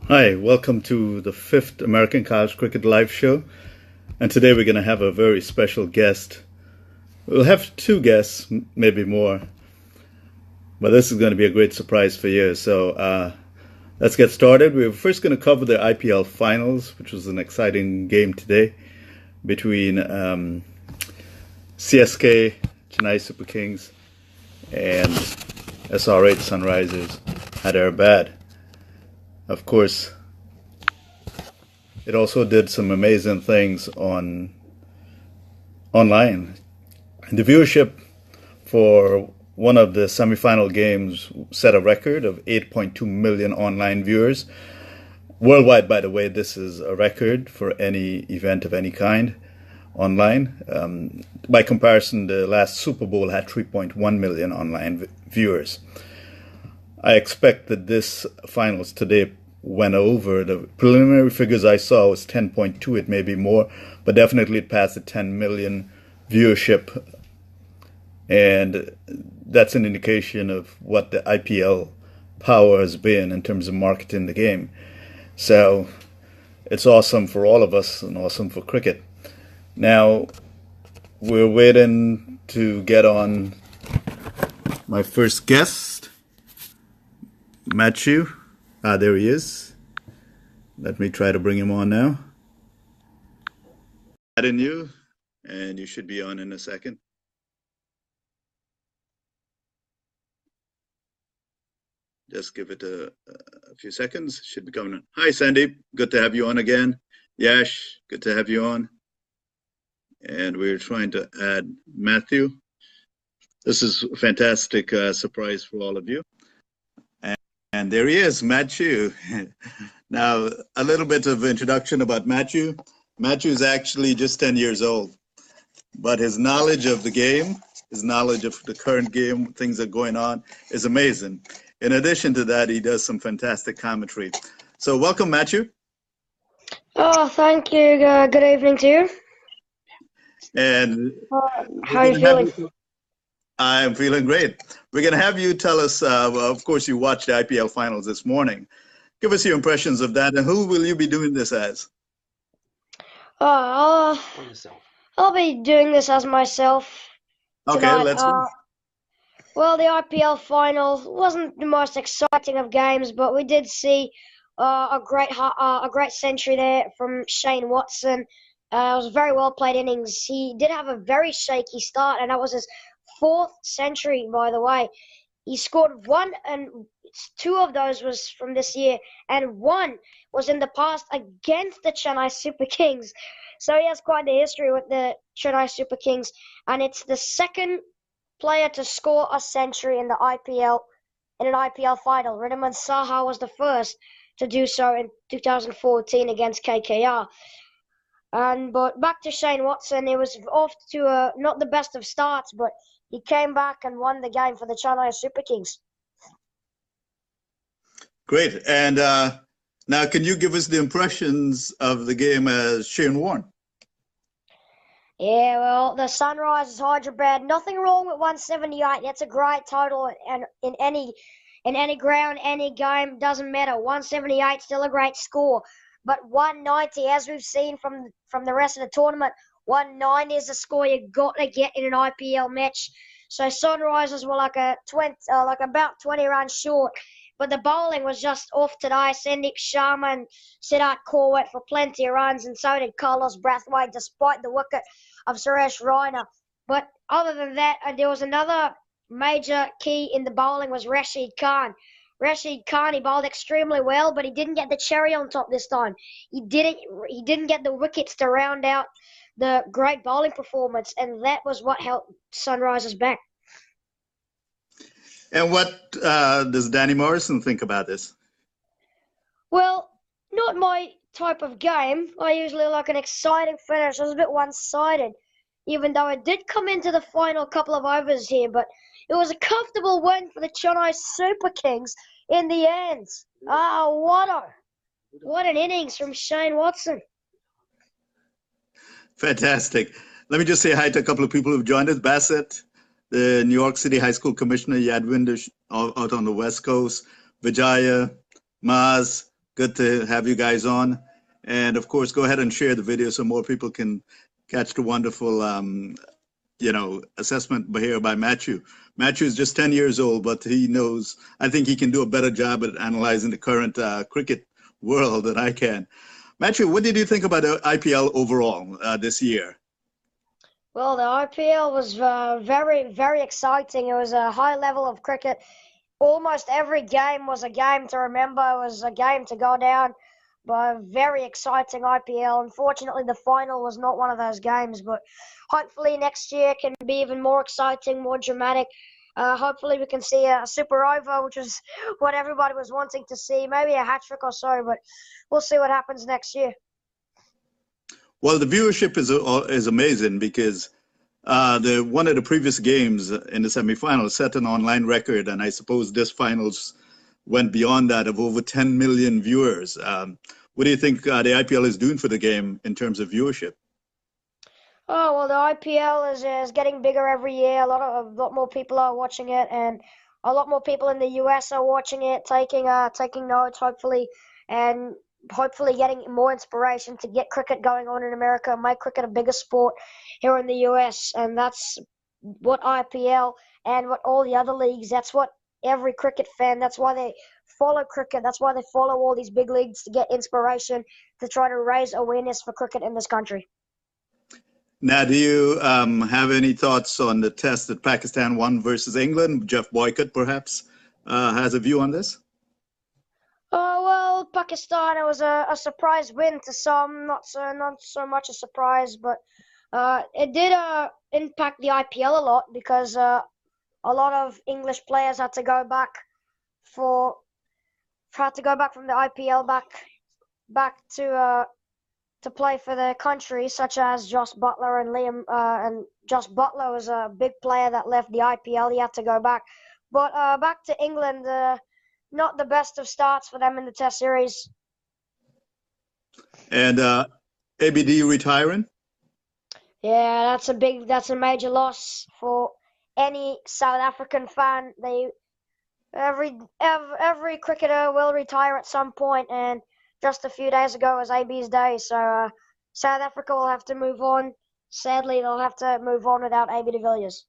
Hi, welcome to the fifth American College Cricket Live Show. And today we're going to have a very special guest. We'll have two guests, maybe more, but this is going to be a great surprise for you. So let's get started. We're first going to cover the IPL Finals, which was an exciting game today between CSK, Chennai Super Kings, and SR8 Sunrisers Hyderabad. Of course, it also did some amazing things online. The viewership for one of the semifinal games set a record of 8.2 million online viewers. Worldwide, by the way, this is a record for any event of any kind online. By comparison, the last Super Bowl had 3.1 million online viewers. I expect that this finals today went over. The preliminary figures I saw was 10.2. It may be more, but definitely it passed the 10 million viewership. And that's an indication of what the IPL power has been in terms of marketing the game. So it's awesome for all of us and awesome for cricket. Now, we're waiting to get on my first guest, Matthew. There he is. Let me try to bring him on now. Adding you, and you should be on in a second. Just give it a few seconds. Should be coming on. Hi, Sandeep. Good to have you on again. Yash, good to have you on. And we're trying to add Matthew. This is a fantastic surprise for all of you. And there he is, Matthew. Now, a little bit of introduction about Matthew. Matthew is actually just 10 years old, but his knowledge of the game, his knowledge of the current game, things that are going on, is amazing. In addition to that, he does some fantastic commentary. So welcome, Matthew. Oh, thank you. Good evening to you. And how are you feeling? I'm feeling great. We're going to have you tell us, of course, you watched the IPL Finals this morning. Give us your impressions of that, and who will you be doing this as? I'll be doing this as myself tonight. Okay, let's go. Well, the IPL Final wasn't the most exciting of games, but we did see a great century there from Shane Watson. It was a very well played innings. He did have a very shaky start, and that was his fourth century, by the way. He scored one, and two of those was from this year, and one was in the past against the Chennai Super Kings. So he has quite the history with the Chennai Super Kings, and it's the second player to score a century in the IPL in an IPL final. Wriddhiman Saha was the first to do so in 2014 against KKR. But back to Shane Watson, he was off to not the best of starts, but he came back and won the game for the Chennai Super Kings. Great. And now, can you give us the impressions of the game as Shane Warne? Yeah, well, the Sunrisers Hyderabad, nothing wrong with 178. That's a great total, and in any ground, any game, doesn't matter. 178 still a great score. But 190, as we've seen from the rest of the tournament, 190 is a score you got to get in an IPL match. So Sunrisers were like about 20 runs short, but the bowling was just off today. Sandeep Sharma and Siddharth Kaur went for plenty of runs, and so did Carlos Brathwaite, despite the wicket of Suresh Raina. But other than that, there was another major key in the bowling was Rashid Khan. Rashid Khan, he bowled extremely well, but he didn't get the cherry on top this time. He didn't get the wickets to round out the great bowling performance, and that was what helped Sunrisers back. And what does Danny Morrison think about this? Well, not my type of game. I usually like an exciting finish. It was a bit one-sided, even though it did come into the final couple of overs here, but it was a comfortable win for the Chennai Super Kings in the end. What an innings from Shane Watson. Fantastic. Let me just say hi to a couple of people who've joined us. Bassett, the New York City High School Commissioner, Yadvinder out on the West Coast, Vijaya, Maz, Good to have you guys on. And of course, go ahead and share the video so more people can catch the wonderful, assessment here by Matthew. Matthew is just 10 years old, but he knows, I think he can do a better job at analyzing the current cricket world than I can. Matthew, what did you think about the IPL overall this year? Well, the IPL was very, very exciting. It was a high level of cricket. Almost every game was a game to remember. It was a game to go down. But a very exciting IPL. Unfortunately, the final was not one of those games, but hopefully next year can be even more exciting, more dramatic. Hopefully we can see a super over, which is what everybody was wanting to see. Maybe a hat trick or so, but we'll see what happens next year. Well, the viewership is amazing because the one of the previous games in the semifinals set an online record, and I suppose this finals went beyond that of over 10 million viewers. What do you think the IPL is doing for the game in terms of viewership? Oh well, the IPL is getting bigger every year. A lot more people are watching it, and a lot more people in the US are watching it, taking notes, hopefully, and hopefully getting more inspiration to get cricket going on in America, make cricket a bigger sport here in the US, and that's what IPL and what all the other leagues. That's what every cricket fan. That's why they follow cricket. That's why they follow all these big leagues to get inspiration to try to raise awareness for cricket in this country. Now, do you have any thoughts on the test that Pakistan won versus England? Jeff Boycott, perhaps, has a view on this? Oh well, Pakistan. It was a surprise win to some, not so much a surprise, but it did impact the IPL a lot because a lot of English players for had to go back from the IPL back to play for their country, such as Josh Butler and Liam. And Josh Butler was a big player that left the IPL. He had to go back, but back to England. Not the best of starts for them in the Test series. And ABD retiring? Yeah, that's a major loss for any South African fan. Every cricketer will retire at some point, and just a few days ago was AB's day. So South Africa will have to move on. Sadly, they'll have to move on without AB de Villiers.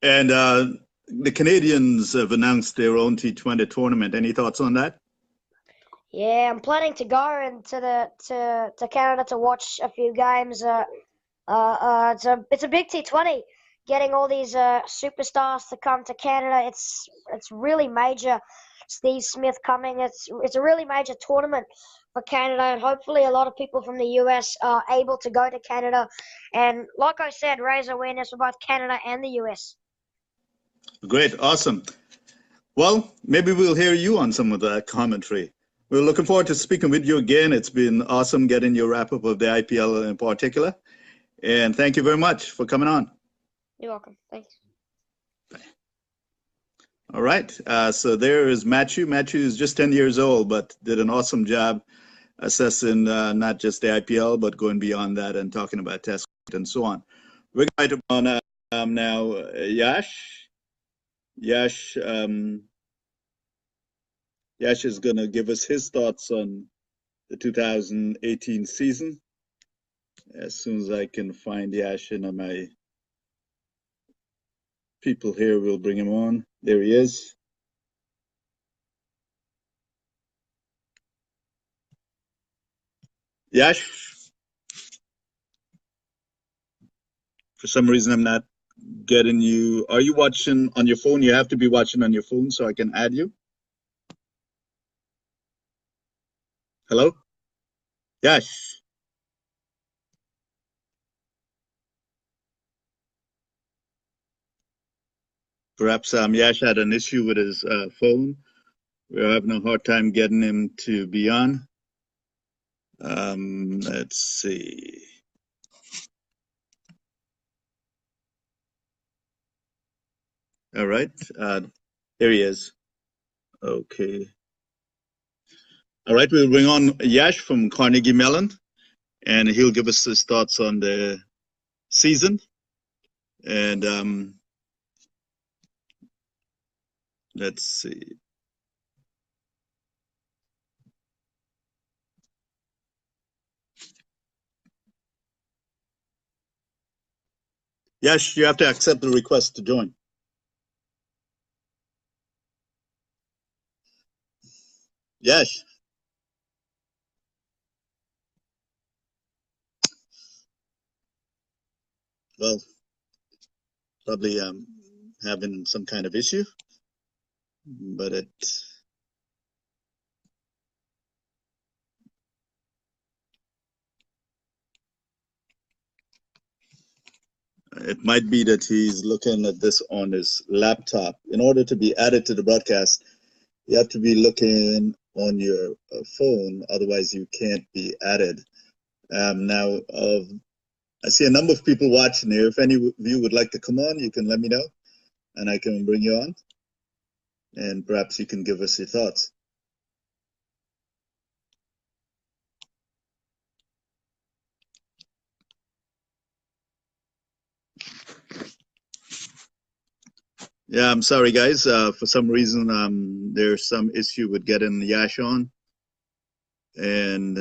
And the Canadians have announced their own T20 tournament. Any thoughts on that? Yeah, I'm planning to go into to Canada to watch a few games. It's a big T20. Getting all these superstars to come to Canada, it's really major. Steve Smith coming. It's a really major tournament for Canada, and hopefully a lot of people from the US are able to go to Canada, and like I said, raise awareness for both Canada and the US. Great, awesome. Well, maybe we'll hear you on some of that commentary. We're looking forward to speaking with you again. It's been awesome getting your wrap up of the IPL in particular. And thank you very much for coming on. You're welcome. Thanks. All right. So there is Matthew. Matthew is just 10 years old, but did an awesome job assessing not just the IPL, but going beyond that and talking about test and so on. We're going to on now Yash. Yash is going to give us his thoughts on the 2018 season. As soon as I can find Yash in my people here, we'll bring him on. There he is. Yash, for some reason I'm not getting you. Are you watching on your phone? You have to be watching on your phone so I can add you. Hello? Yash. Perhaps Yash had an issue with his phone. We're having a hard time getting him to be on. Let's see. All right. Here he is. Okay. All right. We'll bring on Yash from Carnegie Mellon, and he'll give us his thoughts on the season. And let's see. Yes, you have to accept the request to join. Yes. Well, probably having some kind of issue, but it might be that he's looking at this on his laptop. In order to be added to the broadcast, you have to be looking on your phone, otherwise you can't be added. Now, I see a number of people watching here. If any of you would like to come on, you can let me know, and I can bring you on, and perhaps you can give us your thoughts. Yeah, I'm sorry, guys. For some reason, there's some issue with getting Yash on, and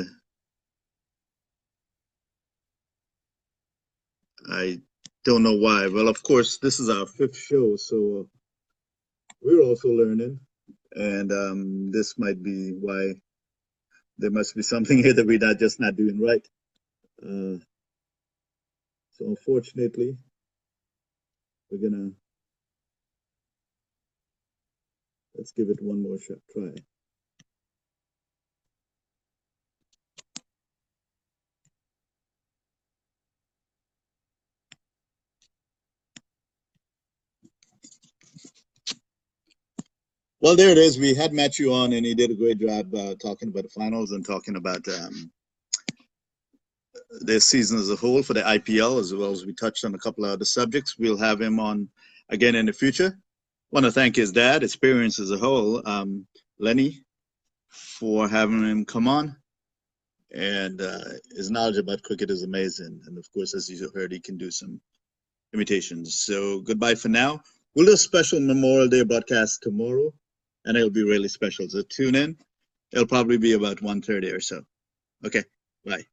I don't know why. Well, of course, this is our fifth show, so we're also learning, and this might be why there must be something here that we're not doing right. Uh, so unfortunately, we're gonna let's give it one more shot, try. Well, there it is. We had Matthew on, and he did a great job talking about the finals and talking about this season as a whole for the IPL, as well as we touched on a couple of other subjects. We'll have him on again in the future. Want to thank his dad, experience as a whole, Lenny, for having him come on. And his knowledge about cricket is amazing. And of course, as you heard, he can do some imitations. So goodbye for now. We'll do a special Memorial Day broadcast tomorrow, and it'll be really special. So tune in. It'll probably be about 1:30 or so. Okay, bye.